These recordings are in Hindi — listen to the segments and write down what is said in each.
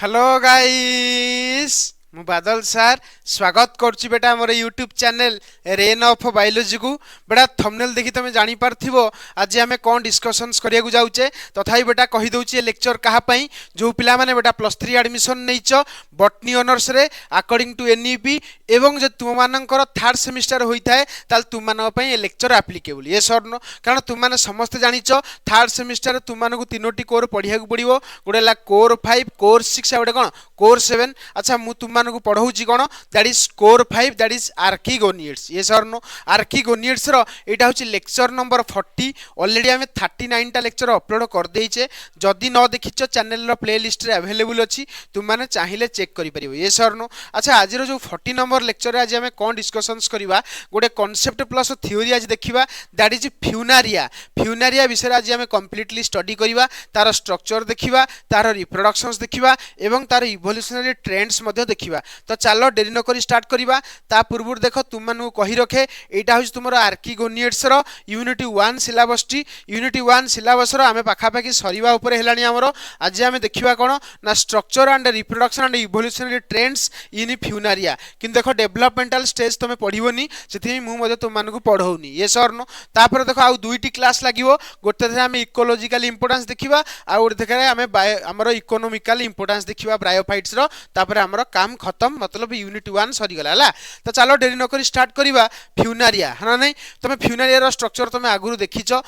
हेलो गाइस मु बादल सार स्वागत करुच्ची बेटा मोर YouTube channel rain of biology को बेटा थंबनेल देखि तुम जानी पारथिबो आज आमे कोन डिस्कशंस करिया जाउचे तथापि बेटा कहि दउची लेक्चर कहा पई जो पिला माने बेटा +3 एडमिशन नैच बॉटनी ऑनर्स रे अकॉर्डिंग टू एनईपी एवं जे तुम मानकर थर्ड सेमिस्टर होई थाए ताल तुम मान पई ए लेक्चर एप्लीकेबल ये सर नो कारण तुम माने समस्त जानिच थर्ड सेमिस्टर तुम मानकु तीनोटी कोर पढिया को पड़िबो गोटे ला कोर 5 कोर 6 आ गोटे कोन कोर 7 अच्छा मु तुम मानकु पढौची कोन that is core 5 that is archegoniates ये सर नो आर्किगोनियड्स रो एटा होची लेक्चर नंबर 40 ऑलरेडी हमें 39 टा लेक्चर अपलोड कर देइचे जदी न देखिचो चैनल रो प्लेलिस्ट रे अवेलेबल अछि तुम माने चाहिले चेक करि परिबो ये सर नो अच्छा आज रो जो 40 नंबर लेक्चर आज हमें कोन डिस्कशंस करिवा गोटे कांसेप्ट प्लस थ्योरी आज देखिबा दैट इज फ्यूनारिया विषय आज हमें कंप्लीटली स्टडी करिवा तार स्ट्रक्चर देखिबा तार रिप्रोडक्शंस देखिबा एवं तार इवोल्यूशनरी ट्रेंड्स मध्ये देखिबा तो चलो डेरी न करी स्टार्ट करिबा ता पूर्व देखो तुम मानु कहि रखे एटा होज तुमरो आर्किगोनियड्स रो यूनिट 1 सिलेबस टी यूनिट 1 सिलेबस रो हमें पाखा पाखी सरीबा ऊपर हेलानी हमरो आज हमें देखिबा कोन ना structure and reproduction and evolutionary trends in Funaria किंतु देखो डेवलपमेंटल स्टेज तुम पढिबोनी सेथि मु मध्ये तुम मानु पढौनी ये सर नो तापर देखो आ दुईटी क्लास लागिवो गोटे थे हमें इकोलॉजिकल इंपोर्टेंस देखिबा आ गोटे देखरे हमें हमरो इकोनॉमिकल इंपोर्टेंस देखिबा ब्रायोफाइट्स रो तापर हमरो काम खत्म मतलब यूनिट 1 सरी गला हला तो चलो डेरी न करी स्टार्ट करिबा फ्यूनारिया हना नै तमे फ्यूनारिया रो स्ट्रक्चर तमे आगुरु देखिचो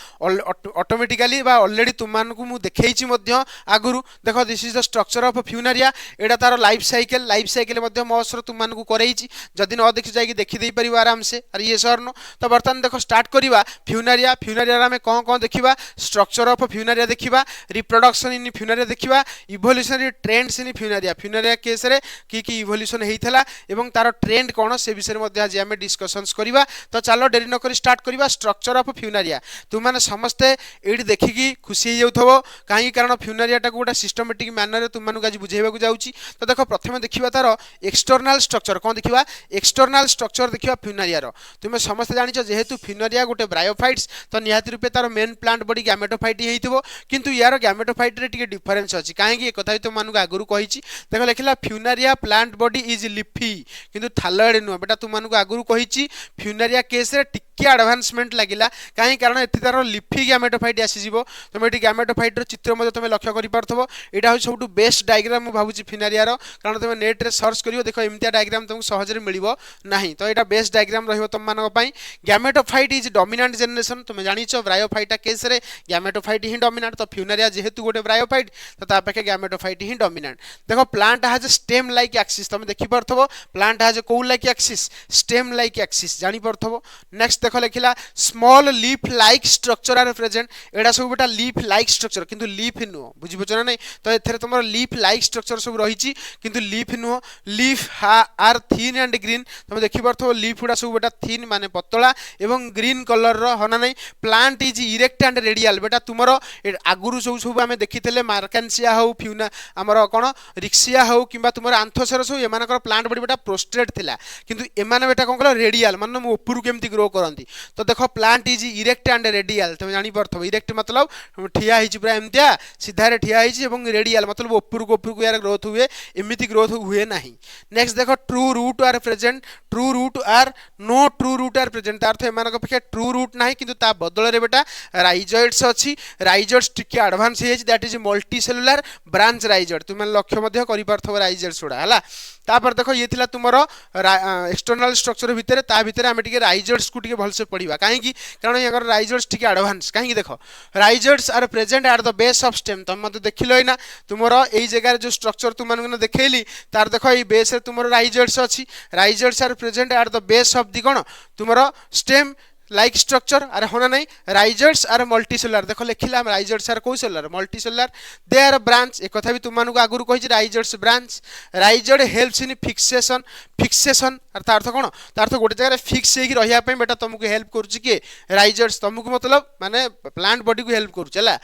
ऑटोमेटिकली बा ऑलरेडी तुम मानकु मु देखैछि मध्ये आगुरु देखो this is the structure of Funaria एडा तारो लाइफ साइकिल मध्ये मोसर तुम मानकु करैछि जदी न देखि जाई कि देखि देई परिबा आराम से अरे ये सर नो तो बर्तन देखो स्टार्ट करिबा फ्यूनारिया रा में कोन देखिबा स्ट्रक्चर ऑफ फ्यूनारिया देखिबा रिप्रोडक्शन इन फ्यूनारिया देखिबा evolutionary trends in Funaria case रे की इवोल्यूशन हेइथला एवं तार ट्रेंड कोन से विषय मध्ये आज हमें डिस्कशंस करिबा तो चलो डेरी न करी स्टार्ट करिबा स्ट्रक्चर ऑफ फ्यूनारिया तुम माने समस्ते एडी देखिकी खुशी हे जाउथबो काहे कारण फ्यूनारिया टा गोटा सिस्टमैटिक मैनर रे तुम मानु आज बुझेबा को जाउची तो देखो प्रथमे देखिबा तार एक्सटर्नल स्ट्रक्चर कोन देखिबा एक्सटर्नल स्ट्रक्चर देखिबा फ्यूनारिया रो तुमे समस्त जानिछ जेहेतु फ्यूनारिया गोटे ब्रायोफाइट्स तो निहाती रूपे तार मेन प्लांट बॉडी गैमेटोफाइट हेइथिबो किंतु यार गैमेटोफाइट रे टिके डिफरेंस अछि काहे कि एकथा तुम मानु आगुरु कहिछि देखो लेखिला Funaria plant body is leafy किंतु थालएड नु बेटा तुम मानु आगुरु कहिछि फ्यूनारिया केस रे टिके एडवांसमेंट लागिला काहे कारण एति तार लिफी गैमेटोफाइट आसी जिवो तुम एटी गैमेटोफाइट रो चित्र मध्ये तुम लक्ष्य करि पारथबो एटा हो सबटु बेस्ट डायग्राम मु भाबुछि फ्यूनारिया रो कारण तुम नेट रे सर्च करियो देखो एमितिया डायग्राम तुमको सहज रे मिलिबो नाही तो एटा बेस्ट डायग्राम रहिबो तुम मानक पई गैमेटोफाइट इज डोमिनेंट जनरेशन तुम जानिछो ब्रायोफाइटा केस रे गैमेटोफाइट ही डोमिनेंट तो फ्यूनारिया जेहेतु गोटे ब्रायोफाइट तो ता पाखे गैमेटोफाइट ही डोमिनेंट देखो plant has stem like axis तुम देखि परथबो प्लांट हैज को like axis stem like axis जानि परथबो नेक्स्ट देखो लिखिला small leaf like structure are present एडा सब बेटा लीफ लाइक स्ट्रक्चर किंतु लीफ नु बुझि बचना नै तो एथरे तुमर लीफ लाइक स्ट्रक्चर सब रहिछि किंतु लीफ नु leaf are thin and green तुम देखि परथबो लीफ उडा सब बेटा थिन माने पतला एवं ग्रीन कलर रो हना नै plant is erect and radial बेटा तुमरो आगुरु सब हमें देखिथिले मार्केंसिया हो फ्यूना हमर कोन रिक्सिया हो किबा तुमर आंथोसरस हो एमानकर प्लांट बॉडी बेटा प्रोस्ट्रेट थिला किंतु एमाने बेटा कोन कलो रेडियल माने मु ऊपर केमती ग्रो करंती तो देखो plant is erect and radial तुम जानि परथबो इरेक्ट मतलब ठिया हिची पूरा एमतिया सीधा रे ठिया हिची एवं रेडियल मतलब ऊपर को यार ग्रोथ हुए एमिति ग्रोथ हुए नाही नेक्स्ट देखो true root are present true root are no true root are present अर्थ एमानक पखे ट्रू रूट नाही किंतु ता बदल रे बेटा राइजॉइड्स अछि राइजॉइड्स टिके एडवांस हे that is multicellular branch rhizoid तुम लक्ष्य मध्ये करि परथबो राइजॉइड्स उडा हला तापर देखो ये थिला तुमरो एक्सटर्नल स्ट्रक्चर भितरे ता भितरे हम टिके राइजॉइड्स को टिके भलसे पढिबा काहे कि कारण यागर राइजॉइड्स टिके एडवांस काहे कि देखो rhizoids are present at the base of stem तुम मते देखिलो ना तुमरो एई जगह जो स्ट्रक्चर तुम मानन देखैली तार देखो एई बेस रे तुमरो राइजॉइड्स अछि rhizoids are present at the base of the कोन तुमरो स्टेम लाइक स्ट्रक्चर अरे होना नहीं राइजॉइड्स आर मल्टीसेलुलर देखो लिखिला राइजॉइड्स आर कोई cellular multicellular they are branch एक कथा भी तुम मानक आगुरु कहि rhizoids branch rhizoid helps in fixation अर्थ कोन अर्थ गोटे जगह फिक्स हेकि रहिया पे बेटा तुमको हेल्प करूची के राइजॉइड्स तुमको मतलब माने प्लांट बॉडी को हेल्प करूची हला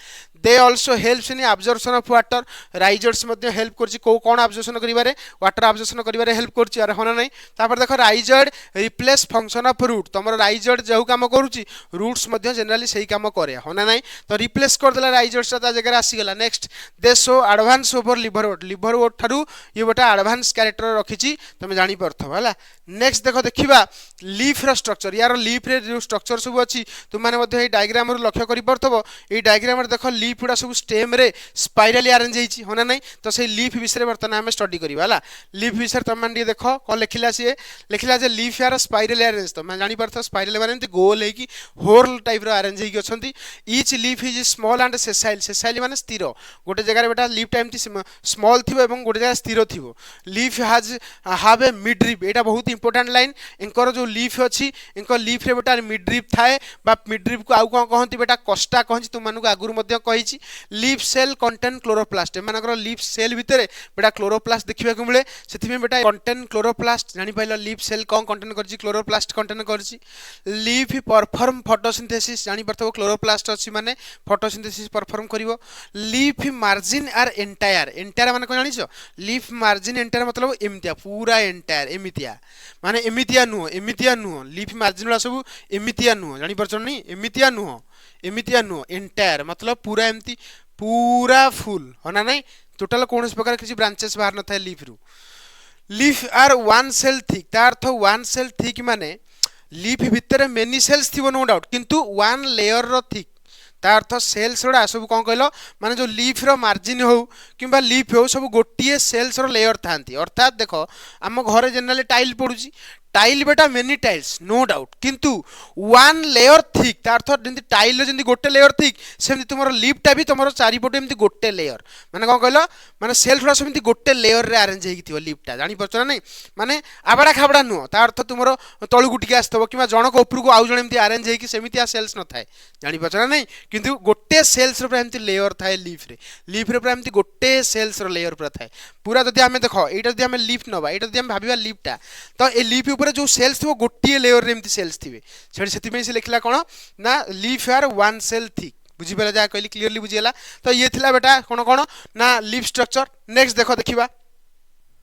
they also helps in absorption of water rhizoids मध्ये हेल्प करूची कोन एब्जॉर्प्शन करिबारे वाटर एब्जॉर्प्शन करिबारे हेल्प करूची अरे होना नहीं तापर देखो rhizoid replace function of root तुमरो राइजॉइड जो काम करूची रूट्स मध्य जनरली सही काम करे हो ना नहीं तो रिप्लेस कर देला राइजोट्स ता जगह आसी गला next they show advance over liverwort ठारू ये गोटा एडवांस कैरेक्टर रखिची तुम जानि परथो हला नेक्स्ट देखिबा लीफ रो स्ट्रक्चर यार लीफ रे जो स्ट्रक्चर सब अछि तुम माने मध्ये ए डायग्राम रो लक्ष्य करि परथबो ए डायग्राम रे देखो लीफ उडा सब स्टेम रे स्पाइरली अरेंज हेछि होना नहीं तो से लीफ विषय बर्तन आम स्टडी करवा हला लीफ विषय तुम माने देखो कौन लिखिला सी लिखिला जे लीफ यार स्पाइरली अरेंज तो मैं जानि परथो स्पाइरल माने गोल है कि होल टाइप रो अरेंज हेकि अछंती each leaf is small and sessile माने स्थिर गोटे जगह बेटा लीफ टाइम स्मॉल थिबो एवं गोटे जगह स्थिर थिबो leaf have a midrib एटा बहुत इंपोर्टेंट लाइन इनकर जो लीफ अछि इनकर लीफ रे बेटा मिड ड्रिप थाए बा मिड ड्रिप को आउ कोन कहंती बेटा कष्टा कहंती तुम मानको आगुर मध्य कहिछि लीफ सेल कंटेन क्लोरोप्लास्ट एमानकर लीफ सेल भितरे बेटा क्लोरोप्लास्ट देखिबा को मिले सेथि में बेटा कंटेन क्लोरोप्लास्ट जानि पाइलो लीफ सेल कोन कंटेन करछि क्लोरोप्लास्ट कंटेन करछि लीफ परफॉर्म फोटोसिंथेसिस जानि परथबो क्लोरोप्लास्ट अछि माने फोटोसिंथेसिस परफॉर्म करिवो लीफ मार्जिन आर एंटायर माने कोन जानिछो लीफ मार्जिन एंटायर मतलब एमितिया पूरा एंटायर एमितिया माने एमितिया नुह लीफ मार्जिन वाला सब एमितिया नुह जानि परछो नि एमितिया नुह एंटायर मतलब पूरा एमती पूरा फुल होना नहीं टोटल कौन प्रकार किसी ब्रांचेस बाहर न था लीफ रु leaf are one cell thick तार अर्थ वन सेल थिक माने लीफ भितर मेनी सेल्स थिबो नो डाउट किंतु वन लेयर रो थिक तार अर्थ सेल्स गुड़ा सब कौन कहल माने जो लीफ रो मार्जिन हो किंबा लीफ हो सब गोटे सेल्स रो लेयर थांती अर्थात देखो आम घरे जनरली टाइल पड़ुची टाइल बेटा मेनी टाइल्स नो डाउट किंतु वन लेयर थिक तार अर्थ जंती टाइल जंती गोटे लेयर थिक सेमती तुमरो लीफटा भी तुमरो चारिपटे एमती गोटे लेयर माने कोन कहलो माने सेल्स गुड़ा सेमती गोटे लेयर रे अरेंज हेकि थिबो लीफटा जानि परछ ना नहीं माने आबडा खाबडा नुह तार अर्थ तुमरो तळु गुटिके आस्तबो किबा जनक उपरु को आउ जण एमती अरेंज हेकि सेमितिया सेल्स न थाए जानि परछ ना नहीं किंतु गोटे सेल्स रो एमती लेयर थाए लीफ रे एमती गोटे सेल्स रो लेयर पर थाए पूरा जदि हमें देखो एटा जदि हमें लीफ नबा एटा जदि हम भाबिबा लीफटा तो ए लीफ ऊपर जो सेल्स थो गोटे लेयर रे एमती सेल्स थिबे सेति में से लिखला कोन ना leaf are one cell thick बुझी पेला जा कहली क्लियरली बुझियला तो ये थिला बेटा कोन ना लीफ स्ट्रक्चर नेक्स्ट देखिबा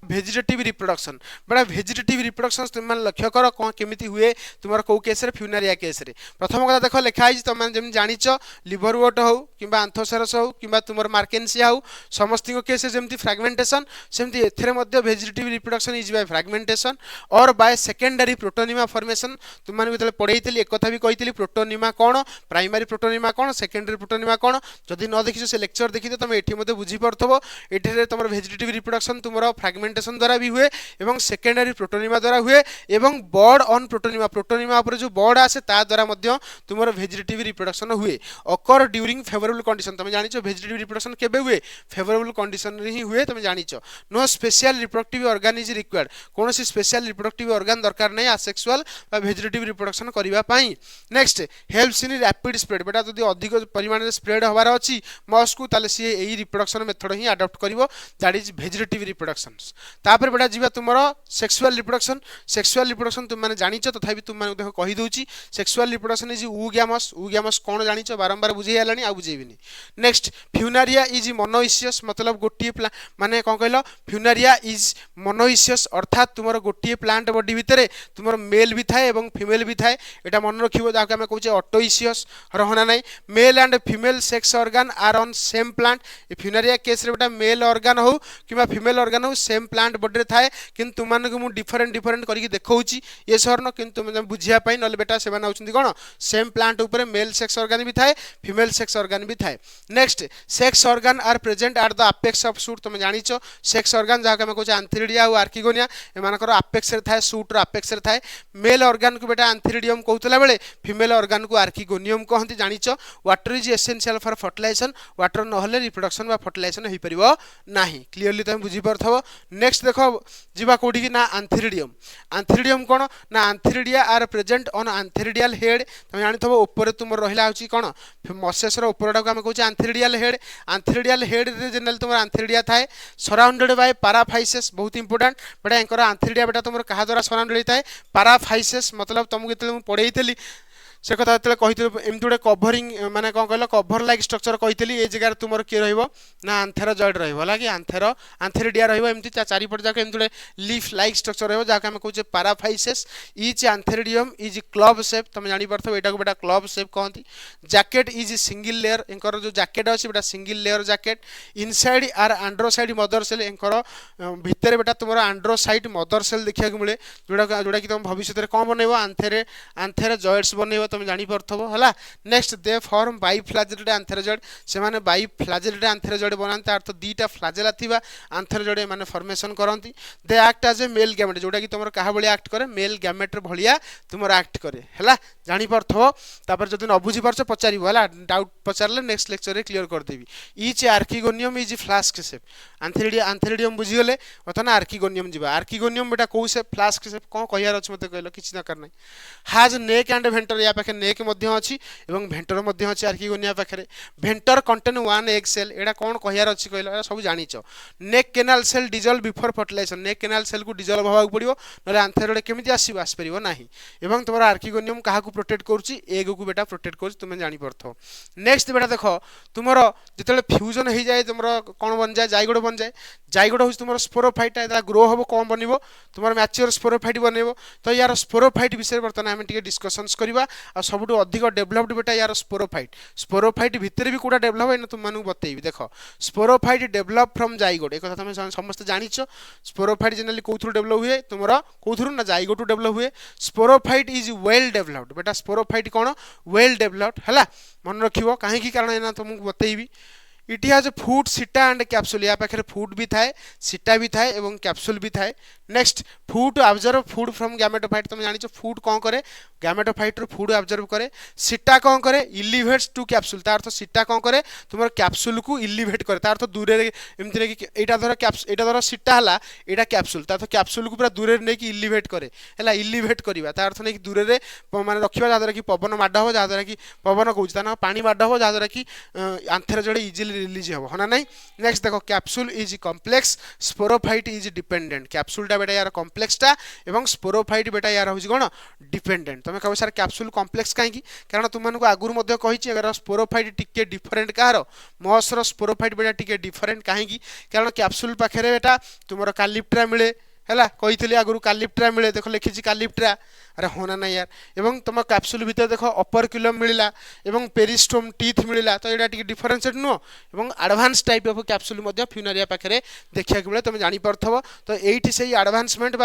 भेजिटेटिव रिप्रोडक्शन बड़ा भेजिटेटिव रिप्रोडक्शन तुम लक्ष्य कर कौन केमिति हुए तुम कौ केस रे फ्यूनारिया केस रे प्रथम कथा देख लिखाई तुम जमी जानिच लिवरवुड हो कि आंथोसेरस हो कि तुम मार्केन्सिया हो समस्त केस जमी फ्रागमेंटेशन सेमती एथरे मध्य भेजिटेटिव रिप्रोडक्शन इज बाय फ्रागमेंटेशन और बाय सेकेंडरी प्रोटोनिमा फॉर्मेशन तुम जो पढ़ई एक कथा भी कही प्रोटोनिमा कौन प्राइमरी प्रोटोनिमा कौन सेकेंडरी प्रोटोनिमा कौन जदि न देखी से लेक्चर देखी तुम ये बुझीपरथब ये तुम भेजिटेटिव रिप्रोडक्शन तुम फ्रागमेंटेशन द्वारा भी हुए एवं सेकेंडरी प्रोटोनिमा द्वारा हुए एवं बर्ड ऑन प्रोटोनिमा ऊपर जो बर्ड आसे ता द्वारा मध्य तुमर भेजिटेटिव रिप्रोडक्शन हुए अकर ड्यूरिंग फेवरेबल कंडीशन तुम जानिचो भेजिटेटिव रिप्रोडक्शन केबे हुए फेवरेबल कंडीशन रे ही हुए तुम जानिचो no special reproductive organ is required कौन सी स्पेशल रिप्रोडक्टिव ऑर्गन दरकार नहीं असेक्सुअल बा भेजिटेटिव रिप्रोडक्शन करबा पई next helps in rapid spread बेटा जदि अधिक परिमाण रे स्प्रेड होबार अछि मस को ताले सी एई रिप्रोडक्शन मेथड ही अडॉप्ट करिवो दैट इज भेजिटेटिव रिप्रोडक्शन तापर बेटा जीवा तुमरो सेक्सुअल रिप्रोडक्शन तुम माने जानिचो तथापि तुम माने देखो कहि दोची सेक्सुअल रिप्रोडक्शन इज ऊग्यामस कोन जानिचो बारंबार बुझेई हलानी आ बुझेइबिनी नेक्स्ट फ्यूनारिया इज मोनोइसियस मतलब गोटी माने कोन कहलो फ्यूनारिया इज मोनोइसियस अर्थात तुमरो गोटी प्लांट बॉडी भितरे तुमरो मेल भी थाए एवं फीमेल भी थाए एटा मन रखिबो जाके हम कहूचे ऑटोइसियस रहना नाही male and female sex organ are on same plant ए फ्यूनारिया केस रे बेटा मेल ऑर्गन हो किबा फीमेल ऑर्गन हो सेम प्लांट बॉडी रे थाए किंतु तुम माने को मु डिफरेंट करके देखौची ये सरन किंतु तुम बुझिया पई नले बेटा से माने होचंदी कोन सेम प्लांट ऊपर मेल सेक्स ऑर्गन भी थाए फीमेल सेक्स ऑर्गन भी थाए next sex organ are present at the apex of shoot तुम जानिचो सेक्स ऑर्गन जाके हम कहूचे एंथीरिडिया और आर्किगोनिया ए मानकर अपेक्स रे थाए शूट रो अपेक्स रे थाए मेल ऑर्गन को बेटा एंथीरिडियम कहतला बेले फीमेल ऑर्गन को आर्किगोनियम कहंती जानिचो water is essential for fertilization water न होले रिप्रोडक्शन बा फर्टिलाइजेशन होई परिबो नाही क्लियरली तुम बुझी परथबो नेक्स्ट देखो जीवा कोठी की ना एंथीरिडियम कोन ना एंथीरिडिया आर प्रेजेंट ऑन एंथीरिडियल हेड तुम जानि थबो ऊपर तुम रहिला होची कोन मसेस रो ऊपरटा को हम कहूचे एंथीरिडियल हेड रे जनरल तुम एंथीरिडिया थाए सराउंडेड बाय पैराफाइसेस बहुत इंपोर्टेंट बेटा एंकर एंथीरिडिया बेटा तुम कहा द्वारा सराउंडेड थाए पैराफाइसेस मतलब तुमको जते पढेइतली से कथा जो कही एमती गोटे कभरिंग माने कौन कहल कभर लाइक स्ट्रक्चर कही ये जगह तुम किए ना आंथेरोजॉइड रहा कि आंथेरिडिया रमती चारिपट जाक एमती गोटे लीफ लाइक स्ट्रक्चर रहा आम कहे paraphyses is antheridium is club shape तुम जापर यहाँ को बेटा क्लब शेप कहती जैकेट इज सिंगल लेयर एंकर जो जैकेट अच्छी बेटा single layer jacket inside are androcyte mother cell एंकर भितर बेटा तुम आंड्रोसाइड मदर सेल देखा मिले जोड़ा कि तुम भविष्य में कौन बनइब आंथेरोजॉइड्स बनइब तुम जापर है नेक्स्ट दे फॉर्म बाइफ्लाजेलेटेड आंथेरोजॉइड से माने बाइफ्लाजेलेटेड आंथेरोजॉइड बनाते अर्थ दुईटा फ्लाजेला थिबा आंथेरोजॉइड माने फॉर्मेशन करती they act as a male gamete जोटा कि तुम क्या भाई एक्ट करे मेल गैमेट भाया तुम एक्ट करे है जापर जब न बुझी पार्छ पचार है डाउट पचारे नेक्स्ट लेक्चर में क्लीयर करदेवी each archegonium is flask shape antheridium बुझीगले बर्तमान आर्किगोनियम जी आर्किगोनियम बेटा कौ शेप फ्लास्क शेप कौन कहार अच्छे मत कहल कि दरकार ना हाज नेक एंड भेंटर या पाखे नेक अच्छी भेंटर अच्छी आर्किगोनिया पाखे भेंटर कंटेन वन एग सेल यहाँ कौन कहार अच्छी कहल सब जाच neck canal cell dissolve before fertilization neck canal cell को डिजल्व होगा पड़ो ना आंथेरोइड केमी आसपार ना एवं तुम आर्किगोनियम क्या प्रोटेक्ट करुच्ची एग को बेटा प्रोटेक्ट कर तुम्हें जापर नेक्स्ट बेटा देख तुम जो फ्यूजन हो जाए तुम कौन बन जाए जाइगोड बन जाए जाइगोड हूँ तुम स्पोरोफाइट ग्रो हम कौन बन तुम मैच्योर स्पोरोफाइट बनइब तो यार स्पोरोफाइट विषय बर्तमान आम डिस्कसन्स करवा सब अधिक डेभलप्ड बेटा यार स्पोरोफाइट भितर भी कौटा डेभलप है तुम बतेबी देख स्पोरोफाइट डेभलप फ्रम जाइगोड एक तुम समस्त जाच स्पोरोफाइट जनरली कौन डेभलप हुए तुम कौन ना जाइगोड डेभलप हुए स्पोरोफाइट इज वेल डेभलप्ड बेटा स्पोरोफाइट कौन वेल डेभलप्ड है मन रखियो कहीं कारण तुमको बतेबी इट हैज फूड सीटा एंड कैप्सूल या पाखे फूड भी थाए सीटा भी थाए एवं कैप्सूल भी थाए next food observe food from gametophyte तुम जानिଛ फूड कौन करे गैमेटोफाइट रो फूड ऑब्जर्व करे सीटा कौन करे इलिवेट्स टू कैप्सूल तार अर्थ सीटा कौन करे तुम कैप्सूल को इलिवेट करे तार अर्थ दूर एमती कि एटा धर सीटा हला एटा कैप्सूल तार अर्थ कैप्सूल को पूरा दूर नहीं कि इलिवेट करे है इलिवेट करवा तार अर्थ नहीं दूर माने रखा जहाँद्वारा कि पवन माड हो जहाँद्वारा कि पवन कौन पानी माड हो जहाँद्वारा कि आंथेरोजॉइड इजिली रिलीज हो ना नहीं नेक्स्ट देखो capsule is complex sporophyte is dependent capsule बेटा यार कॉम्प्लेक्सटा एवं स्पोरोफाइट बेटा यार हूँ कौन डिपेंडेंट तुम कह सर कैप्सूल कॉम्प्लेक्स कहीं कारण तुमको आगुरी कही अगर स्पोरोफाइट टिके डिफरेंट कहार मसर स्पोरोफाइट बेटा टिके डिफरेंट कहीं कारण कैप्सूल पाखे बेटा तुम कालिप्ट्रा मिले है कही आगुरी कालिप्ट्रा मिले देख लिखी कालिप्ट्रा अरे होना ना यार एवं तुम कैप्सूल भितर देख अपर किलम मिलला एवं पेरिस्टोम टीथ मिलला तो यहाँ टी डिफरेन्सेट नुह एवं advance type of capsule Funaria पाखे देखा मिले तुम जापर तो ये से एडवांसमेंट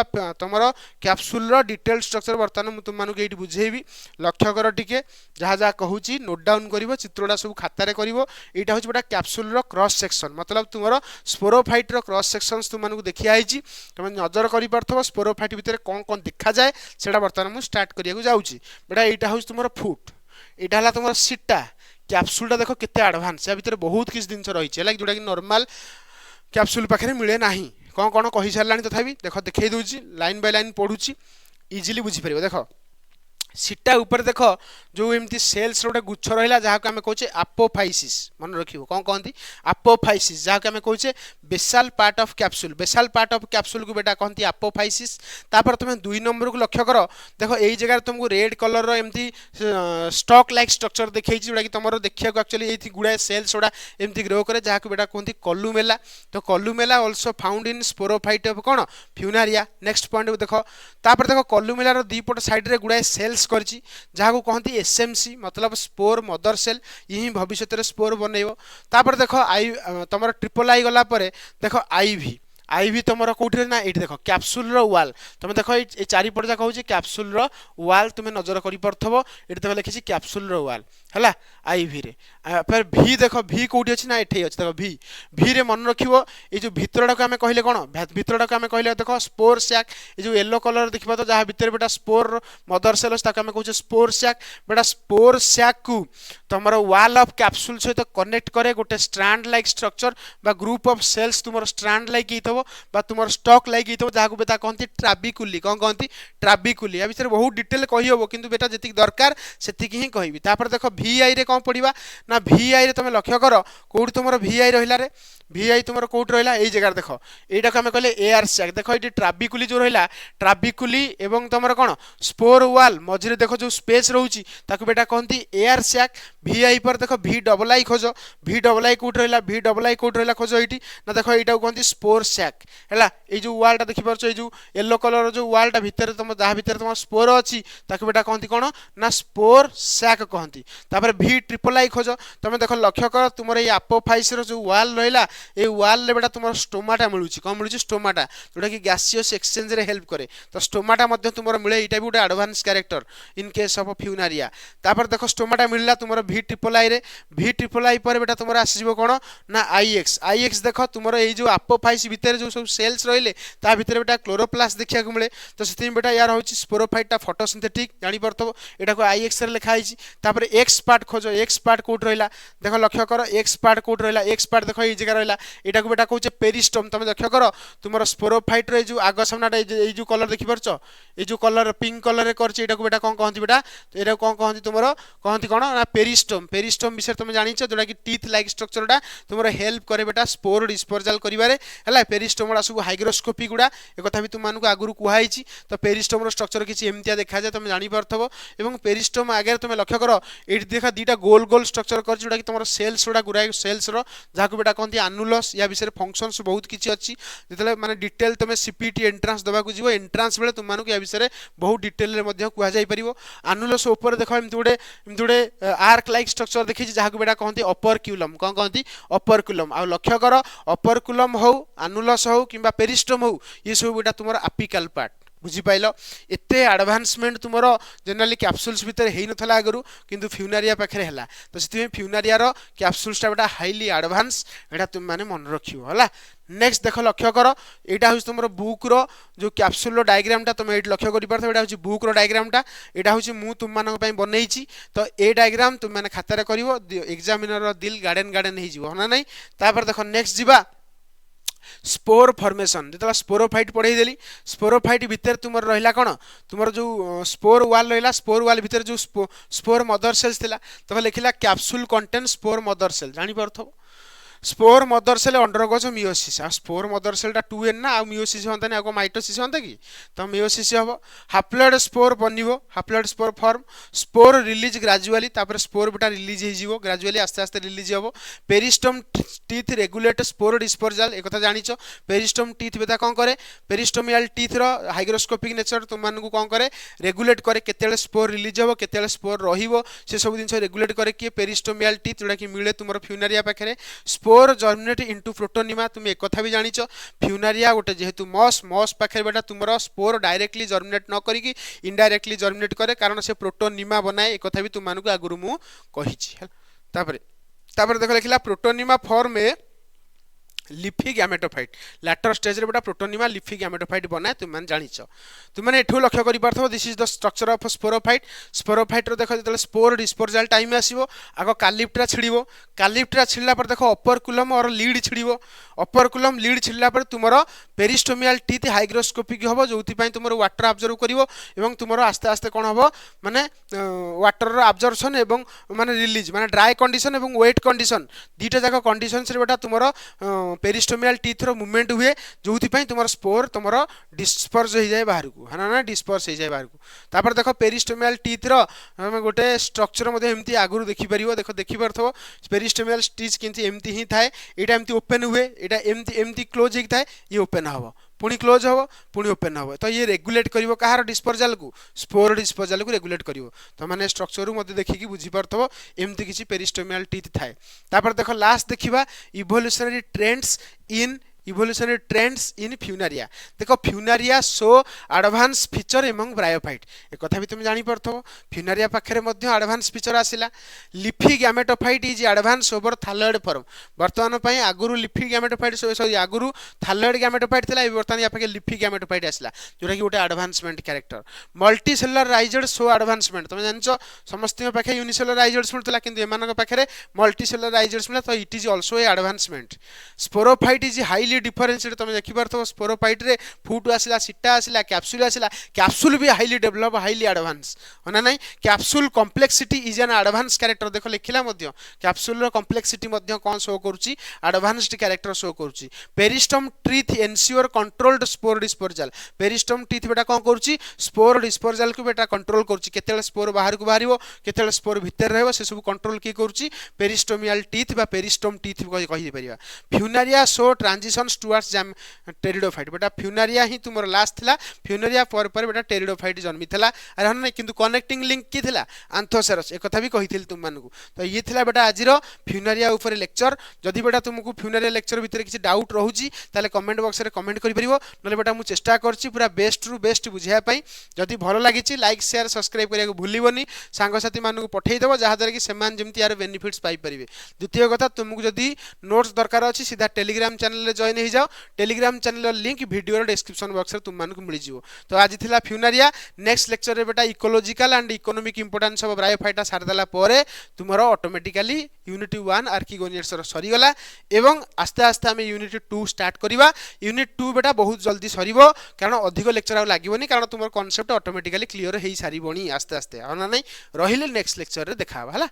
तुम कैप्सूल डिटेल स्ट्रक्चर बर्तमान तुमको ये बुझेबी लक्ष्य कर टे जहाँ जहाँ कहूँ नोट डाउन कर चित्रटा सब खातार कर यहाँ हूँ बेटा कैप्सूल क्रॉस सेक्शन मतलब तुम स्पोरोफाइट क्रॉस सेक्शन तुमको देखिए तुम नजर कर स्पोरोफाइट भितर कौन कौन देखा जाए से बर्तमान मुझे स्टार्ट करने जाऊँगी बेटा यहाँ हूँ तुम फुट यहाँ तुम सीटा कैप्सूलटा देख केते एडवांस या भितर बहुत किसी जिन रही है जोटा कि नॉर्मल कैप्सूल पाखे मिले ना कौन कौन कही सारा तथापि देख देखई दूसरी लाइन बाय लाइन पढ़ुची इजिली बुझीपर देख सीटा ऊपर देख जो एमती सेल्स गोटे गुच्छ रहा जहाँ को आम कहे आपोफाइसिस मन रखियो कौन कहती आपोफाइसिस जहाँ को आम कहे बेसाल पार्ट ऑफ कैप्सूल को बेटा कहती आपोफाइसिस तापर तुम 2 नंबर को लक्ष्य कर देख यही जगह तुमको रेड कलर एमती स्टॉक लाइक स्ट्रक्चर देखी जोटा कि तुम देखा एक्चुअली ये गुड़ाए सेल्स गुड़ा एमती ग्रो करे जहाँ को बेटा कहती कलुमेला तो columella also found in sporophyte of कौन फ्यूनारिया नेक्स्ट पॉइंट देख तापर देख कलुमेलार दीपट साइड रे गुड़ाए सेल्स जहाँ को कहती एसएमसी मतलब स्पोर मदर सेल ये भविष्य में स्पोर बनइब तापर देख आई तुम ट्रिपल आई गला देख आईवी तुम कौटे ना ये देख कैप्सूल वाल तुम देख ये चारिपट जाक हूँ कैप्सूल वाल तुम नजर कर ये देख लिखी कैप्सूल वाल है आईवी रे फिर भी देख भी कौटी अच्छी ना ये अच्छे देख भी रे मन रखियो ये जो भितरटा को आम कहले कौन भितरटा को आम कहले देख स्पोर सैक ये जो येलो कलर देखा तो जहाँ भितर बेटा स्पोर मदर सेल अच्छे आम कहे स्पोर सैक बेटा स्पोर सैक को तुम वाल ऑफ कैप्सूल सहित कनेक्ट करे गोटे स्ट्रांड लाइक स्ट्रक्चर बा ग्रुप ऑफ सेल्स तुम स्ट्रांड लाइक होइथबो बा तुमर स्टॉक लाइक होइथबो जाहाको बेटा कहंती ट्राबिकुली कोन कहंती ट्राबिकुली या विषय बहुत डिटेल कहि होबो किंतु बेटा जतिक दरकार सेतिक ही कहिबी तापर देखो वीआई रे कोन पडिबा ना वीआई रे तमे लक्ष्य करो कोउडी तुमर वीआई रहिला रे वीआई तुमर कोउडी रहिला एई जगह देखो एटा को हम कहले एआर सैक देखो एटी ट्राबिकुली जो रहिला ट्राबिकुली एवं तुमर कोन स्पोर वाल मझिरे देखो जो स्पेस रहउची ताको बेटा कहंती एआर सैक वीआई पर देखो वी डबल आई खोजो वी डबल आई कोउडी रहिला वी डबल आई कोउडी रहिला खोजो एटी ना देखो एटा को कहंती स्पोर सैक हैला ए जो वाल टा देखि परछो ए जो येलो कलर जो वाल टा भीतर तुम जहा भीतर तुम स्पोर अछि ताको बेटा कहंती कोन ना स्पोर सैक कहंती तापर वी ट्रिपल आई खोजो तुम देखो लक्ष्य कर तुमर ए एपोफाइस रो जो वाल रहिला ए वाल ले बेटा तुमर स्टोमाटा मिलुची कोन मिलुची स्टोमाटा जोटा कि गैसियस एक्सचेंज रे हेल्प करे तो स्टोमाटा मध्ये तुमर मिले एटा भी गोटे advance character in case of Funaria तापर देखो स्टोमाटा मिलला तुमर वी ट्रिपल आई रे वी ट्रिपल आई पर बेटा तुमर आसीबो कोन ना आईएक्स देखो तुमर ए जो एपोफाइस भीतर जो सब सेल्स रहिले ता भीतर बेटा क्लोरोप्लास्ट देखिया को मिले तो सेति बेटा यार होची स्पोरोफाइटा फोटोसिंथेटिक जानि परतो एटा को आईएक्स रे लिखा आइची तापर एक्स पार्ट खोजो एक्स पार्ट कोट रहिला देखो लक्ष्य करो एक्स पार्ट कोट रहिला एक्स पार्ट देखो ए जगह रहिला एटा को बेटा कहूचे पेरिस्टोम तुम लक्ष्य करो तुमर स्पोरोफाइट रे जो आग सामनाटा ए जो कलर देखि परछो ए जो कलर पिंक कलर रे करछि एटा को बेटा कोन कहंती बेटा एटा कोन कहंती तुमर कहंती कोन ना पेरिस्टोम विषय तुम जानिछ जोटा कि टीथ लाइक स्ट्रक्चरटा तुमर हेल्प करे बेटा स्पोर डिस्पर्जल करिवारे हला पेरिस्टोमडा सब हाइग्रोस्कोपी गुडा ए कथा भी तुम मानको आगुरु कुहाइछि तो पेरिस्टोम रो स्ट्रक्चर किछि एमतिया देखा जाय तुम जानि परथबो एवं पेरिस्टोम आगे तुम लक्ष्य करो एठी देखा दीटा गोल गोल स्ट्रक्चर कर जोटा कि तुमर सेल्स गुडा गुराय सेल्स रो जाको बेटा कहंती एनुलस या विषय फंक्शंस बहुत किछि अछि जेतले माने डिटेल तुम सीपीटी एंट्रेंस दबा को जीवो एंट्रेंस बेले तुम मानको या विषय बहुत डिटेल रे मध्ये कुहा जाय परिबो एनुलस ऊपर देखो एमति गुडे आर्क लाइक स्ट्रक्चर देखि जाको बेटा कहंती अपर्क्युलम कोन कहंती अपर्क्युलम आ लक्ष्य करो अपर्क्युलम हो एनुलस हो किबा पेरिस्टोम हो ये सब बेटा तुमर एपिकल पार्ट बुझी पाइलो एते एडवांसमेंट तुमरो जनरली कैप्सूल्स भीतर हेइ नथला आगरु किंतु फ्यूनारिया पाखरे हला तो सेति फ्यूनारिया रो कैप्सूल्स टा बेटा हाईली एडवांस एटा तुम माने मन रखियो हला नेक्स्ट देखो लक्ष्य करो एटा होछ तुमरो बुक रो जो कैप्सूल रो डायग्राम टा तुम एट लक्ष्य करि परथो एटा होछ बुक रो डायग्राम टा एटा होछ मु तुम मानक पई बनेइची तो ए डायग्राम तुम माने खाता रे करिवो एग्जामिनर रो दिल गार्डन हे जिवो ना नै तापर देखो नेक्स्ट जिबा स्पोर फॉर्मेशन जेतला स्पोरोफाइट पढाई देली स्पोरोफाइट भीतर तुमर रहिला कोन तुमर जो स्पोर वाल रहिला स्पोर वाल भीतर जो स्पोर मदर सेल्स थिला तो लिखिला capsule contain spore mother cell जानि परथो spore mother cell undergoes meiosis आ स्पोर मदर सेल टा 2n ना आ मियोसिस होंता नै आको माइटोसिस होंता कि तो मियोसिस हबो हाप्लॉइड स्पोर बनिबो haploid spore form spore release gradually तापर स्पोर बेटा रिलीज हे जिवो ग्रेजुअली आस्ते आस्ते रिलीज हबो peristome teeth regulate spore dispersal एक कथा जानिचो पेरिस्टोम टीथ बेटा कोन करे पेरिस्टोमियल टीथ रो हाइग्रोस्कोपिक नेचर तुम मानकु कोन करे रेगुलेट करे केतेले स्पोर रिलीज हबो केतेले स्पोर रहिबो से सब दिन रेगुलेट करे कि पेरिस्टोमियल टीथ जोडा कि मिले तुमरो फ्यूनारिया पाखरे स्पोर जर्मिनेट इनटू प्रोटोनिमा तुम एक कथा भी जानिच फ्यूनारिया गोटे जेहेतु मॉस पाखे बेटा तुमरो स्पोर डायरेक्टली जर्मिनेट न करिकी इनडायरेक्टली जर्मिनेट करे कारण से प्रोटोनिमा बनाए एक कथा भी तुम मानकु आगुरु मु कहिछि तापर देखो लिखला प्रोटोनिमा फॉर्म में लिफी गैमेटोफाइट लैटर स्टेज रे बेटा प्रोटोनिमा लिफी गैमेटोफाइट बनाए तुम मान जानिच तुम माने एठो लक्ष्य करि पारथबो this is the structure of sporophyte रो देखो जतले स्पोर डिस्पर्जल टाइम आसीबो आगो कालिप्ट्रा छिड़िला पर देखो अपर्कुलम और लीड छिड़िबो अपर्कुलम लीड छिड़ला पर तुमरो पेरिस्टोमियल टीथ हाइग्रोस्कोपिक हबो जोथि पई तुमरो वाटर ऑब्जर्व करिवो एवं तुमरो आस्ते आस्ते कोन हबो माने वाटर रो ऑब्जर्प्शन एवं माने रिलीज माने ड्राई कंडीशन एवं वेट कंडीशन दीटा जाको कंडीशंस रे बेटा तुमरो पेरिस्टोमियल टीथ रो मूवमेंट हुए जोथि पई तुमरो स्पोर तुमरो डिस्पर्स हो जाय बाहर को हाना ना डिस्पर्स हो जाय बाहर को तापर देखो पेरिस्टोमियल टीथ रो हम गोटे स्ट्रक्चर मध्ये एम्ति आगुरु देखि परिबो देखि परथो पेरिस्टोमियल टीथ किंति एम्ति ही थाए एटा एम्ति ओपन हुए एटा एम्ति क्लोज ही थाए ये ओपन हबो पुणी क्लोज हबो पुणी ओपन हबो तो ये रेगुलेट करिवो कहार डिस्पर्जल को स्पोर डिस्पर्जल को रेगुलेट करिवो तो माने स्ट्रक्चर रु मध्ये देखि कि बुझी परथबो एम्ति किछि पेरिस्टोमियल टीथ थाए तापर देखो लास्ट देखिबा इवोल्यूशनरी ट्रेंड्स इन फ्यूनारिया देखो Funaria show advance feature among bryophyte एक कथा भी तुम जानि परथो फ्यूनारिया पाखरे मध्ये एडवांस फीचर आसिला leafy gametophyte is advance over thalloid form वर्तमान पई आगुरु लिफी गैमेटोफाइट सॉरी आगुरु थायलॉइड गैमेटोफाइट थिला वर्तमान या पाखे लिफी गैमेटोफाइट आसिला जोटा कि गोटे advancement character multi cellularized show advancement तुम जानछो समस्त पाखे यूनिसेलुलराइज्ड मिलतला किंतु एमानक पाखरे मल्टी सेलुलराइज्ड मिला तो it is also a advancement sporophyte is highly highly differentiated तुम देखि पारथो स्पोरोफाइट रे फूट आसिला सिटा आसिला कैप्सूल भी हाईली डेवलप हाईली एडवांस होना नहीं capsule complexity is an advance character देखो लिखिला मध्य कैप्सूल रो कॉम्प्लेक्सिटी मध्य कोन शो करूची एडवांस्ड कैरेक्टर शो करूची peristome teeth ensure controlled spore disposal peristome teeth बेटा कोन करूची स्पोर डिस्पोजल को बेटा कंट्रोल करूची केतेले स्पोर बाहर को बाहरिबो केतेले स्पोर भीतर रहबो से सब कंट्रोल की करूची पेरिस्टोमियल टीथ बा पेरिस्टम टीथ कहि परिबा Funaria show transitions towards pteridophyte बेटा फ्यूनारिया ही तुमर लास्ट थिला फ्यूनारिया पर बेटा टेरिडोफाइट जन्मी थिला अरे हन किंतु कनेक्टिंग लिंक की थिला आंथोसेरस एक कथा भी कहिथिल तुम मानकु तो ये थिला बेटा आजिरो फ्यूनारिया ऊपर लेक्चर जदि बेटा तुमको फ्यूनारिया लेक्चर भितर किछि डाउट रहूची ताले कमेंट बॉक्स रे कमेंट करि परिबो नले बेटा मु चेष्टा करछि पूरा बेस्ट रु बेस्ट बुझिया पई जदि भलो लागिछि लाइक शेयर सब्सक्राइब करिया को भूलिबोनी सांग साथी मानकु पठेई देबो जहा द्वारा कि सेमान जेमति यार बेनिफिट्स पाई परिबे द्वितीय कथा तुमको जदि नोट्स दरकार अछि सीधा टेलीग्राम चैनल रे जॉइन हो जाओ Telegram channel link video description box रे तुम मानकु मिल जिवो तो आज थिला फ्यूनारिया नेक्स्ट लेक्चर रे बेटा ecological and economic importance of bryophyta सार देला परे तुमरो ऑटोमेटिकली यूनिट 1 आर्किगोनियड्स रो सरी गला एवं आस्ते आस्ते हम यूनिट 2 स्टार्ट करिवा यूनिट 2 बेटा बहुत जल्दी सरीबो कारण अधिक लेक्चर आ लागिवोनी कारण तुमर कांसेप्ट ऑटोमेटिकली क्लियर हेई सारीबोनी आस्ते आस्ते ना नहीं रहिले नेक्स्ट लेक्चर रे देखा हला।